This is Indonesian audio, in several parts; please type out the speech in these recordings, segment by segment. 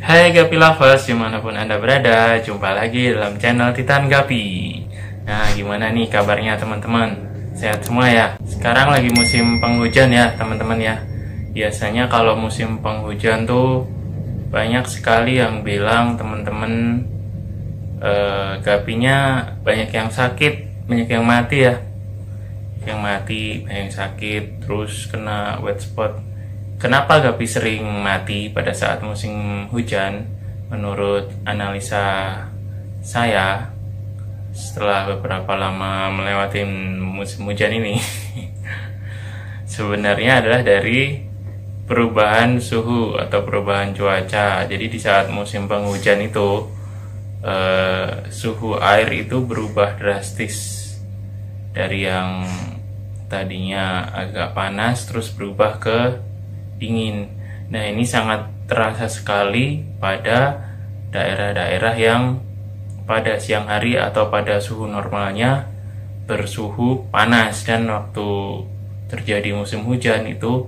Hai Gapi Lovers, dimanapun Anda berada, jumpa lagi dalam channel Titan Gapi. Nah, gimana nih kabarnya teman-teman? Sehat semua ya? Sekarang lagi musim penghujan ya teman-teman ya. Biasanya kalau musim penghujan tuh banyak sekali yang bilang teman-teman gapinya banyak yang sakit, banyak yang mati ya. Yang mati, banyak yang sakit, terus kena wet spot. Kenapa gapi sering mati pada saat musim hujan? Menurut analisa saya, setelah beberapa lama melewati musim hujan ini, sebenarnya adalah dari perubahan suhu atau perubahan cuaca. Jadi di saat musim penghujan itu, suhu air itu berubah drastis dari yang tadinya agak panas terus berubah ke dingin. Nah, ini sangat terasa sekali pada daerah-daerah yang pada siang hari atau pada suhu normalnya bersuhu panas, dan waktu terjadi musim hujan itu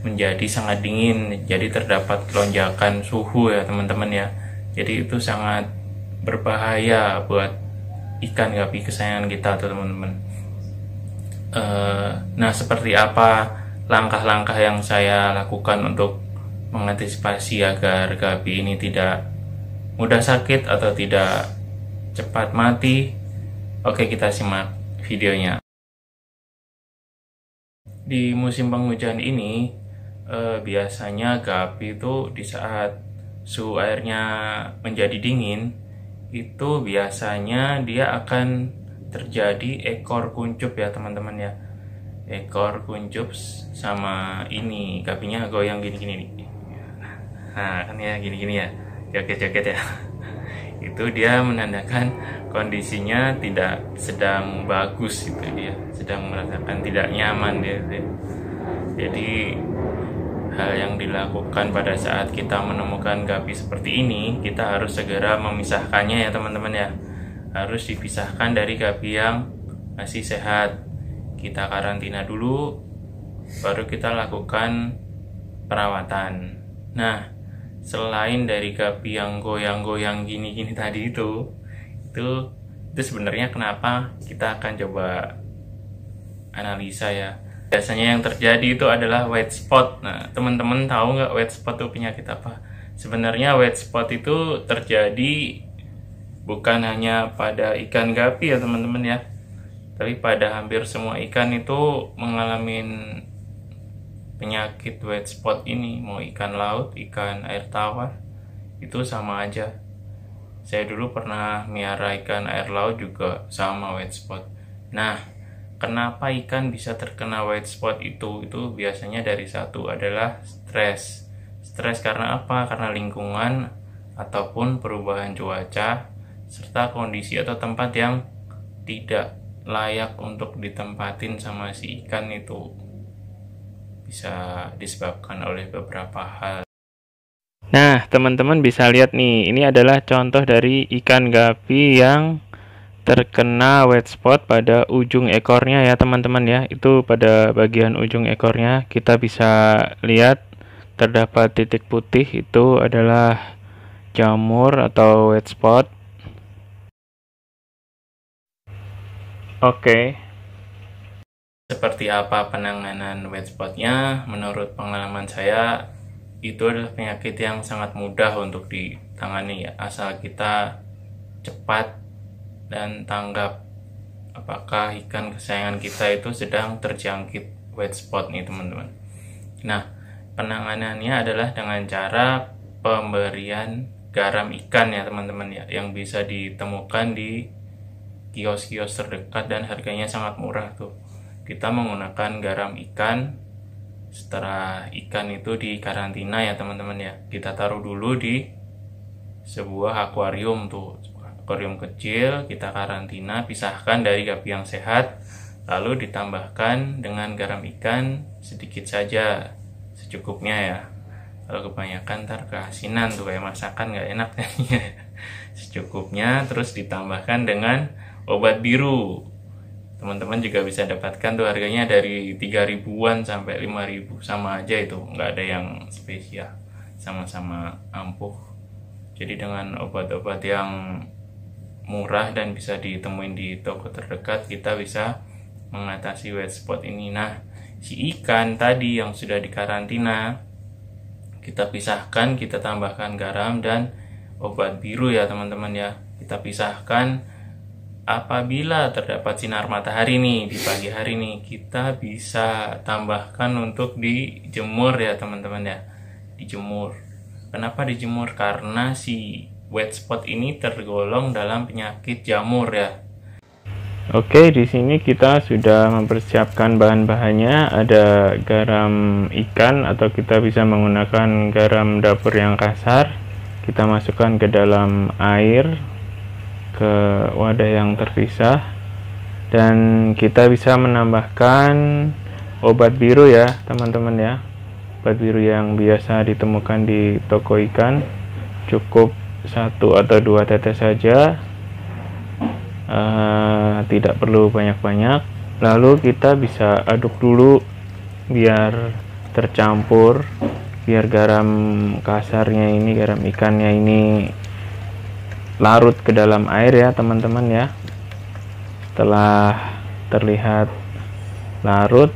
menjadi sangat dingin. Jadi terdapat lonjakan suhu ya teman-teman ya. Jadi itu sangat berbahaya buat ikan gapi kesayangan kita tuh teman-teman. Nah, seperti apa langkah-langkah yang saya lakukan untuk mengantisipasi agar gapi ini tidak mudah sakit atau tidak cepat mati? Oke, kita simak videonya. Di musim penghujan ini biasanya gapi itu di saat suhu airnya menjadi dingin, itu biasanya dia akan terjadi ekor kuncup ya teman-teman ya. Ekor kuncup sama ini gapinya goyang gini-gini nih. Nah kan ya gini-gini ya, joget-joget ya. Itu dia menandakan kondisinya tidak sedang bagus, itu dia sedang merasakan tidak nyaman dia. Jadi hal yang dilakukan pada saat kita menemukan gapi seperti ini, kita harus segera memisahkannya ya teman-teman ya. Harus dipisahkan dari gapi yang masih sehat. Kita karantina dulu, baru kita lakukan perawatan. Nah, selain dari gapi yang goyang-goyang gini-gini tadi itu sebenarnya kenapa, kita akan coba analisa ya. Biasanya yang terjadi itu adalah wet spot. Nah, teman-teman tahu nggak wet spot itu penyakit apa? Sebenarnya wet spot itu terjadi bukan hanya pada ikan gapi ya teman-teman ya, tapi pada hampir semua ikan itu mengalami penyakit wet spot ini. Mau ikan laut, ikan air tawar, itu sama aja. Saya dulu pernah miara ikan air laut juga sama wet spot. Nah, kenapa ikan bisa terkena wet spot itu? Itu biasanya dari satu adalah stres. Stres karena apa? Karena lingkungan ataupun perubahan cuaca serta kondisi atau tempat yang tidak layak untuk ditempatin sama si ikan itu. Bisa disebabkan oleh beberapa hal. Nah, teman-teman bisa lihat nih, ini adalah contoh dari ikan gapi yang terkena wet spot pada ujung ekornya ya teman-teman ya. Itu pada bagian ujung ekornya kita bisa lihat terdapat titik putih, itu adalah jamur atau wet spot. Oke. Seperti apa penanganan wet spotnya? Menurut pengalaman saya, itu adalah penyakit yang sangat mudah untuk ditangani ya, asal kita cepat dan tanggap apakah ikan kesayangan kita itu sedang terjangkit wet spot nih teman-teman. Nah, penanganannya adalah dengan cara pemberian garam ikan ya teman-teman ya, yang bisa ditemukan di kios-kios terdekat dan harganya sangat murah tuh. Kita menggunakan garam ikan. Setelah ikan itu dikarantina ya teman-teman ya, kita taruh dulu di sebuah akuarium tuh, akuarium kecil, kita karantina, pisahkan dari gapi yang sehat, lalu ditambahkan dengan garam ikan sedikit saja, secukupnya ya. Kalau kebanyakan ntar keasinan tuh, kayak masakan nggak enak jadinya. Secukupnya, terus ditambahkan dengan obat biru. Teman-teman juga bisa dapatkan tuh, harganya dari 3 ribuan sampai 5 ribu, sama aja itu, nggak ada yang spesial. sama-sama ampuh. Jadi dengan obat-obat yang murah dan bisa ditemuin di toko terdekat, kita bisa mengatasi white spot ini. Nah, si ikan tadi yang sudah dikarantina, kita pisahkan, kita tambahkan garam dan obat biru ya teman-teman ya. Kita pisahkan. Apabila terdapat sinar matahari nih di pagi hari nih, kita bisa tambahkan untuk dijemur ya teman-teman ya. Dijemur. Kenapa dijemur? Karena si white spot ini tergolong dalam penyakit jamur ya. Oke, di sini kita sudah mempersiapkan bahan-bahannya. Ada garam ikan atau kita bisa menggunakan garam dapur yang kasar. Kita masukkan ke dalam air, ke wadah yang terpisah, dan kita bisa menambahkan obat biru ya teman-teman ya. Obat biru yang biasa ditemukan di toko ikan. Cukup 1 atau 2 tetes saja. Tidak perlu banyak-banyak. Lalu kita bisa aduk dulu biar tercampur, biar garam kasarnya ini, garam ikannya ini larut ke dalam air ya teman-teman ya. Setelah terlihat larut,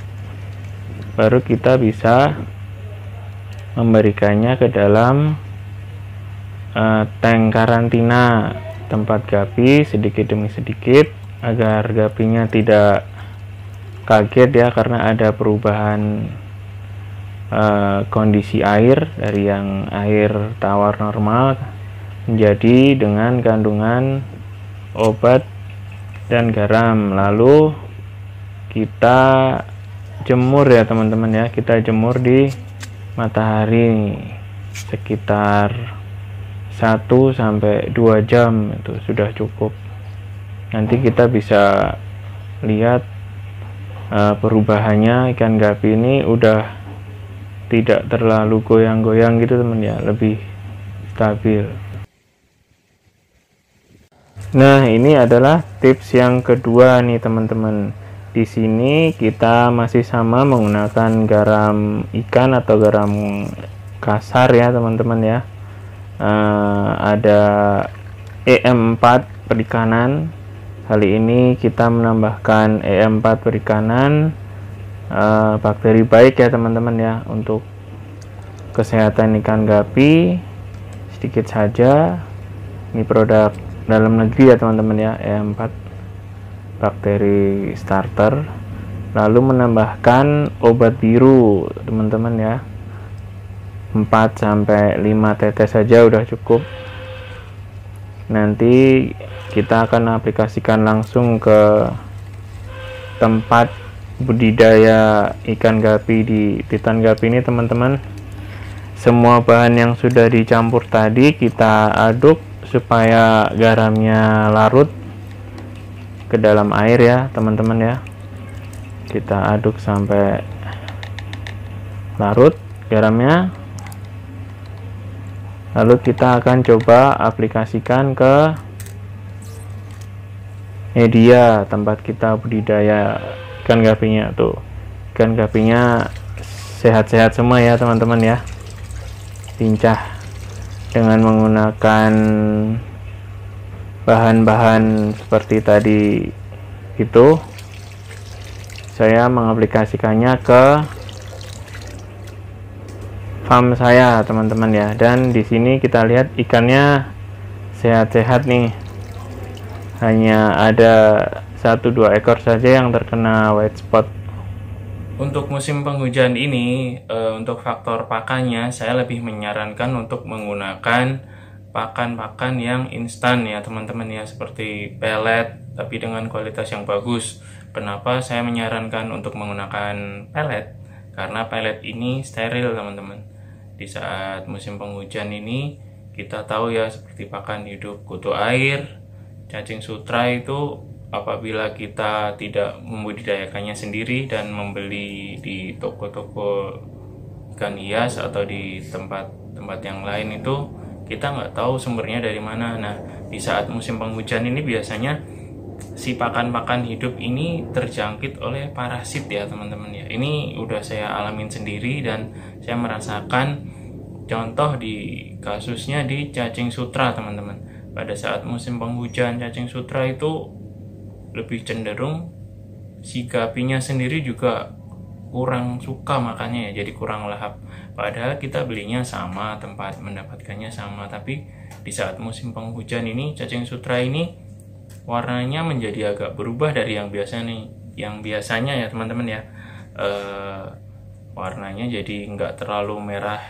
baru kita bisa memberikannya ke dalam tank karantina tempat gapi sedikit demi sedikit, agar gapinya tidak kaget ya, karena ada perubahan kondisi air dari yang air tawar normal menjadi dengan kandungan obat dan garam. Lalu kita jemur ya teman-teman ya. Kita jemur di matahari sekitar 1-2 jam, itu sudah cukup. Nanti kita bisa lihat perubahannya. Ikan gapi ini udah tidak terlalu goyang-goyang gitu teman ya, lebih stabil. Nah, ini adalah tips yang kedua nih teman-teman. Di sini kita masih sama menggunakan garam ikan atau garam kasar ya teman-teman ya. Ada EM4 perikanan. Kali ini kita menambahkan EM4 perikanan, bakteri baik ya teman-teman ya, untuk kesehatan ikan gapi. Sedikit saja. Ini produk dalam negeri ya teman-teman ya, EM4 bakteri starter. Lalu menambahkan obat biru teman-teman ya, 4-5 tetes saja udah cukup. Nanti kita akan aplikasikan langsung ke tempat budidaya ikan gapi di Titan Gapi ini teman-teman. Semua bahan yang sudah dicampur tadi kita aduk supaya garamnya larut ke dalam air ya teman-teman ya. Kita aduk sampai larut garamnya. Lalu kita akan coba aplikasikan ke media tempat kita budidaya ikan gapinya. Tuh, ikan gapinya sehat-sehat semua ya teman-teman ya. Lincah dengan menggunakan bahan-bahan seperti tadi itu. Saya mengaplikasikannya ke farm saya teman-teman ya, dan di sini kita lihat ikannya sehat-sehat nih. Hanya ada 1-2 ekor saja yang terkena white spot. Untuk musim penghujan ini, untuk faktor pakannya saya lebih menyarankan untuk menggunakan pakan-pakan yang instan ya teman-teman ya, seperti pellet tapi dengan kualitas yang bagus. Kenapa saya menyarankan untuk menggunakan pellet? Karena pellet ini steril teman-teman. Di saat musim penghujan ini kita tahu ya, seperti pakan hidup kutu air, cacing sutra itu apabila kita tidak membudidayakannya sendiri dan membeli di toko-toko ikan hias atau di tempat-tempat yang lain, itu kita nggak tahu sumbernya dari mana. Nah, di saat musim penghujan ini biasanya si pakan-pakan hidup ini terjangkit oleh parasit ya teman-teman ya. Ini udah saya alamin sendiri dan saya merasakan contoh di kasusnya di cacing sutra teman-teman. Pada saat musim penghujan, cacing sutra itu lebih cenderung si gapinya sendiri juga kurang suka makannya ya, jadi kurang lahap. Padahal kita belinya sama, tempat mendapatkannya sama, tapi di saat musim penghujan ini cacing sutra ini warnanya menjadi agak berubah dari yang biasanya ya teman-teman ya. Warnanya jadi nggak terlalu merah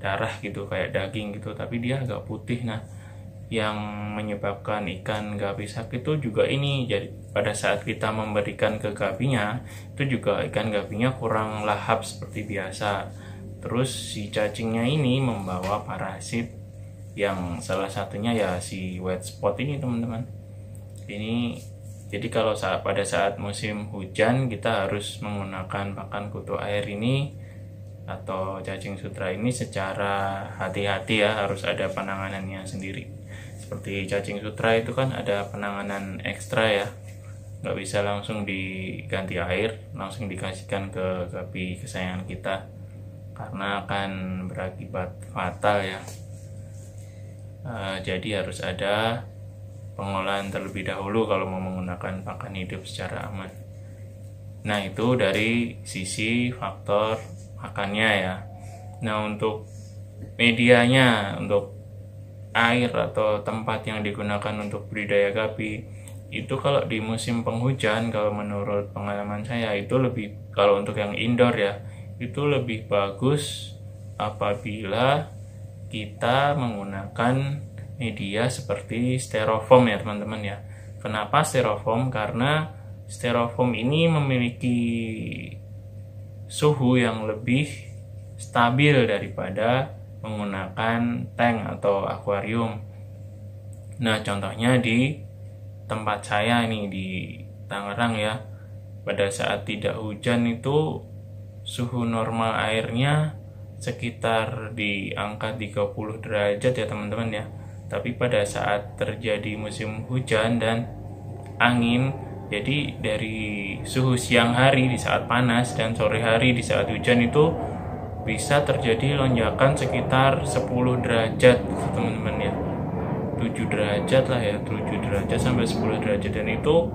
darah gitu kayak daging gitu, tapi dia agak putih. Nah, yang menyebabkan ikan gapi sakit itu juga ini, jadi pada saat kita memberikan ke gapinya itu juga ikan gapinya kurang lahap seperti biasa. Terus si cacingnya ini membawa parasit yang salah satunya ya si white spot ini teman-teman. Ini jadi kalau pada saat musim hujan kita harus menggunakan pakan kutu air ini atau cacing sutra ini secara hati-hati ya, harus ada penanganannya sendiri. Seperti cacing sutra itu kan ada penanganan ekstra ya, nggak bisa langsung diganti air, langsung dikasihkan ke gapi kesayangan kita karena akan berakibat fatal ya. Jadi harus ada pengolahan terlebih dahulu kalau mau menggunakan pakan hidup secara aman. Nah, itu dari sisi faktor makannya ya. Nah, untuk medianya, untuk air atau tempat yang digunakan untuk budidaya gapi itu kalau di musim penghujan, kalau menurut pengalaman saya itu lebih, kalau untuk yang indoor ya, itu lebih bagus apabila kita menggunakan media seperti styrofoam ya teman-teman ya. Kenapa styrofoam? Karena styrofoam ini memiliki suhu yang lebih stabil daripada menggunakan tank atau akuarium. Nah, contohnya di tempat saya ini di Tangerang ya. Pada saat tidak hujan itu suhu normal airnya sekitar di angka 30 derajat ya teman-teman ya. Tapi pada saat terjadi musim hujan dan angin, jadi dari suhu siang hari di saat panas dan sore hari di saat hujan itu bisa terjadi lonjakan sekitar 10 derajat teman-teman ya, 7 derajat lah ya, 7 derajat sampai 10 derajat. Dan itu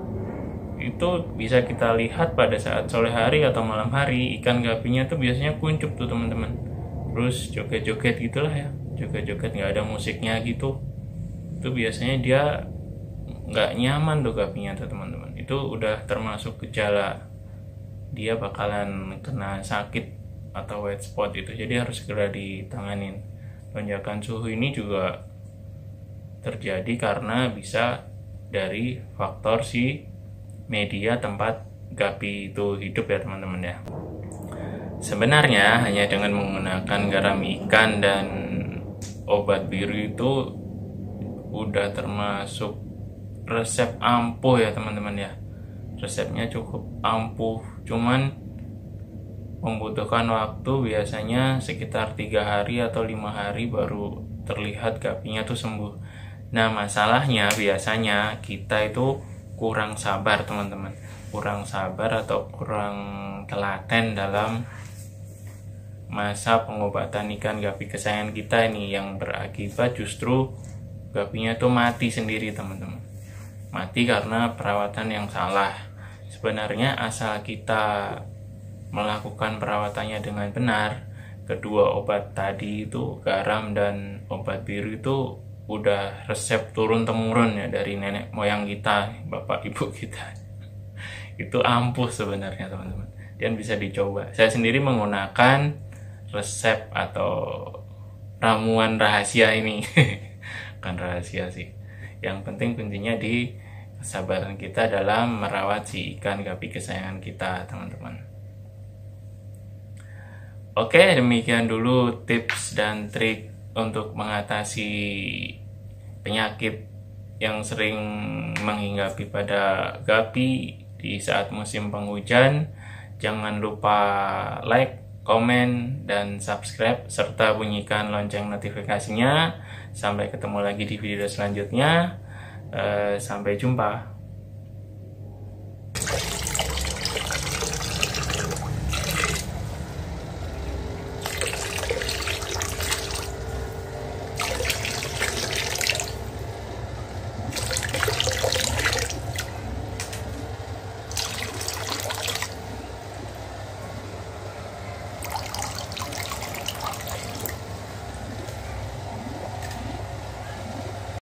bisa kita lihat pada saat sore hari atau malam hari. Ikan gapinya tuh biasanya kuncup tuh teman-teman, terus joget-joget gitulah ya, joget-joget nggak ada musiknya gitu. Itu biasanya dia nggak nyaman tuh gapinya tuh teman-teman. Itu udah termasuk gejala dia bakalan kena sakit atau white spot itu, jadi harus segera ditanganin. Lonjakan suhu ini juga terjadi karena bisa dari faktor si media tempat gapi itu hidup ya teman-teman ya. Sebenarnya hanya dengan menggunakan garam ikan dan obat biru itu udah termasuk resep ampuh ya teman-teman ya. Resepnya cukup ampuh, cuman membutuhkan waktu biasanya sekitar 3 hari atau 5 hari baru terlihat gapinya tuh sembuh. Nah, masalahnya biasanya kita itu kurang sabar teman-teman, kurang sabar atau kurang telaten dalam masa pengobatan ikan gapi kesayangan kita ini, yang berakibat justru gapinya tuh mati sendiri teman-teman. Mati karena perawatan yang salah. Sebenarnya asal kita melakukan perawatannya dengan benar, kedua obat tadi itu, garam dan obat biru itu udah resep turun temurun ya dari nenek moyang kita, bapak ibu kita. Itu ampuh sebenarnya teman-teman, dan bisa dicoba. Saya sendiri menggunakan resep atau ramuan rahasia ini. Bukan rahasia sih, yang penting kuncinya di kesabaran kita dalam merawat si ikan gapi kesayangan kita teman-teman. Oke, demikian dulu tips dan trik untuk mengatasi penyakit yang sering menghinggapi pada gapi di saat musim penghujan. Jangan lupa like, komen, dan subscribe, serta bunyikan lonceng notifikasinya. Sampai ketemu lagi di video selanjutnya. Sampai jumpa.